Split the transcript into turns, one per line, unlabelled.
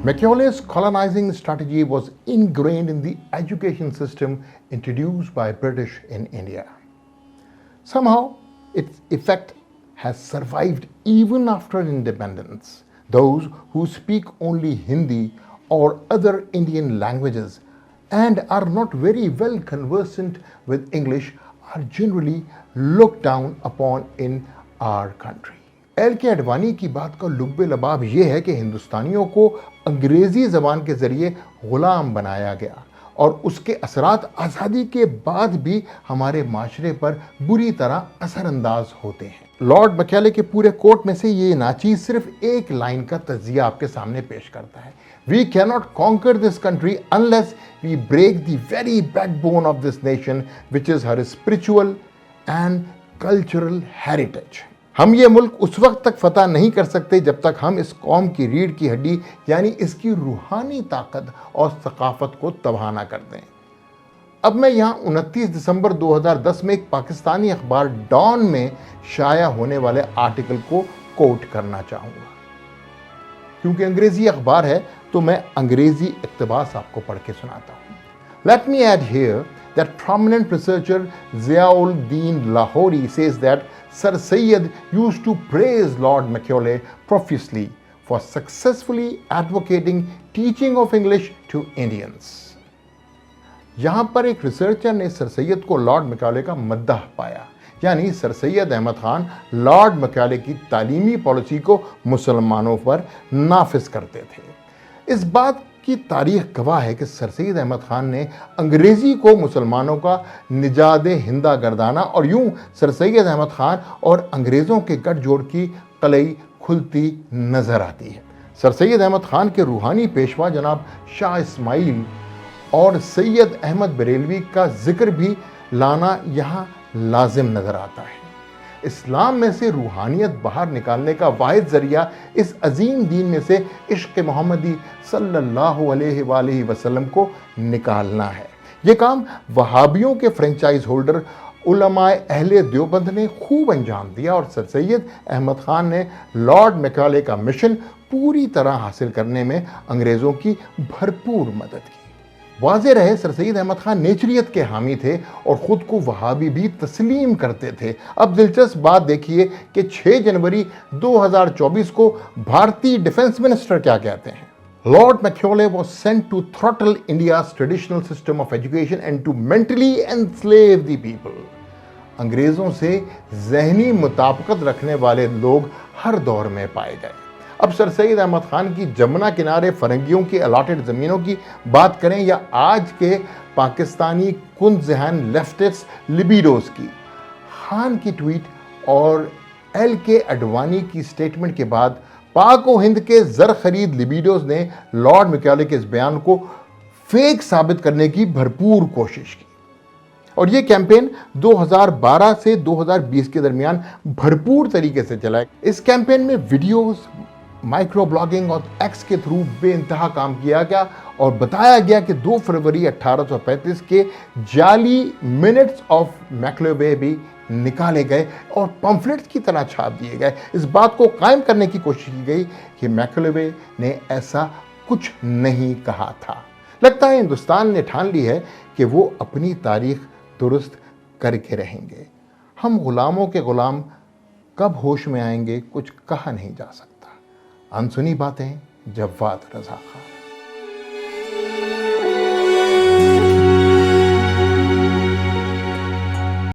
Macaulaay's colonizing strategy was ingrained in the education system introduced by British in India. Somehow, its effect has survived even after independence. Those who speak only Hindi or other Indian languages and are not very well conversant with English are generally looked down upon in our country. L کے اڈوانی کی بات کا لب لباب یہ ہے کہ ہندوستانیوں کو انگریزی زبان کے ذریعے غلام بنایا گیا اور اس کے اثرات آزادی کے بعد بھی ہمارے معاشرے پر بری طرح اثر انداز ہوتے ہیں. لارڈ مکیولے کے پورے کوٹ میں سے یہ ناچیز صرف ایک لائن کا تجزیہ آپ کے سامنے پیش کرتا ہے. We cannot conquer this country unless we break the very backbone of this nation, which is her spiritual and cultural heritage. ہم یہ ملک اس وقت تک فتح نہیں کر سکتے جب تک ہم اس قوم کی ریڑھ کی ہڈی یعنی اس کی روحانی طاقت اور ثقافت کو تباہ نہ کر دیں. اب میں یہاں 29 دسمبر 2010 میں ایک پاکستانی اخبار ڈان میں شائع ہونے والے آرٹیکل کو کوٹ کرنا چاہوں گا. کیونکہ انگریزی اخبار ہے تو میں انگریزی اقتباس آپ کو پڑھ کے سناتا ہوں. Let me add here that prominent researcher Ziauddin Lahori says that Sir Syed used to praise Lord Macaulay profusely for successfully advocating teaching of English to Indians. یہاں پر ایک ریسرچر نے سر سید کو لارڈ مکیولے کا مدح پایا، یعنی سر سید احمد خان لارڈ مکیولے کی تعلیمی پالیسی کو مسلمانوں پر نافذ کرتے تھے. اس بات کی تاریخ گواہ ہے کہ سر سید احمد خان نے انگریزی کو مسلمانوں کا نژاد ہندہ گردانا اور یوں سر سید احمد خان اور انگریزوں کے گٹھ جوڑ کی قلعی کھلتی نظر آتی ہے. سر سید احمد خان کے روحانی پیشوا جناب شاہ اسماعیل اور سید احمد بریلوی کا ذکر بھی لانا یہاں لازم نظر آتا ہے. اسلام میں سے روحانیت باہر نکالنے کا واحد ذریعہ اس عظیم دین میں سے عشق محمدی صلی اللہ علیہ وآلہ وسلم کو نکالنا ہے. یہ کام وہابیوں کے فرنچائز ہولڈر علماء اہل دیوبند نے خوب انجام دیا اور سر سید احمد خان نے لارڈ مکیولے کا مشن پوری طرح حاصل کرنے میں انگریزوں کی بھرپور مدد کی. واضح رہے سر سید احمد خان نیچریت کے حامی تھے اور خود کو وہابی بھی تسلیم کرتے تھے. اب دلچسپ بات دیکھیے کہ 6 جنوری 2024 کو بھارتی ڈیفنس منسٹر کیا کہتے ہیں. Lord Macaulay was sent to throttle India's traditional system of education and to mentally enslave the people. انگریزوں سے ذہنی مطابقت رکھنے والے لوگ ہر دور میں پائے گئے. اب سر سید احمد خان کی جمنا کنارے فرنگیوں کی الاٹڈ زمینوں کی بات کریں یا آج کے پاکستانی کن ذہن لیفٹسٹ لبیڈوز کی، خان کی ٹویٹ اور ایل کے اڈوانی کی سٹیٹمنٹ کے بعد پاک و ہند کے زر خرید لبیڈوز نے لارڈ مکیولے کے اس بیان کو فیک ثابت کرنے کی بھرپور کوشش کی اور یہ کیمپین 2012 سے 2020 کے درمیان بھرپور طریقے سے چلا. اس کیمپین میں ویڈیوز، مائکرو بلاگنگ اور ایکس کے تھرو بے انتہا کام کیا گیا اور بتایا گیا کہ 2 فروری 1835 کے جعلی منٹس آف میکلوے بھی نکالے گئے اور پمفلٹس کی طرح چھاپ دیے گئے. اس بات کو قائم کرنے کی کوشش کی گئی کہ میکلوے نے ایسا کچھ نہیں کہا تھا. لگتا ہے ہندوستان نے ٹھان لی ہے کہ وہ اپنی تاریخ درست کر کے رہیں گے. ہم غلاموں کے غلام کب ہوش میں آئیں گے کچھ کہا نہیں جا سکتا. انسنی باتیں جواد رضا خان.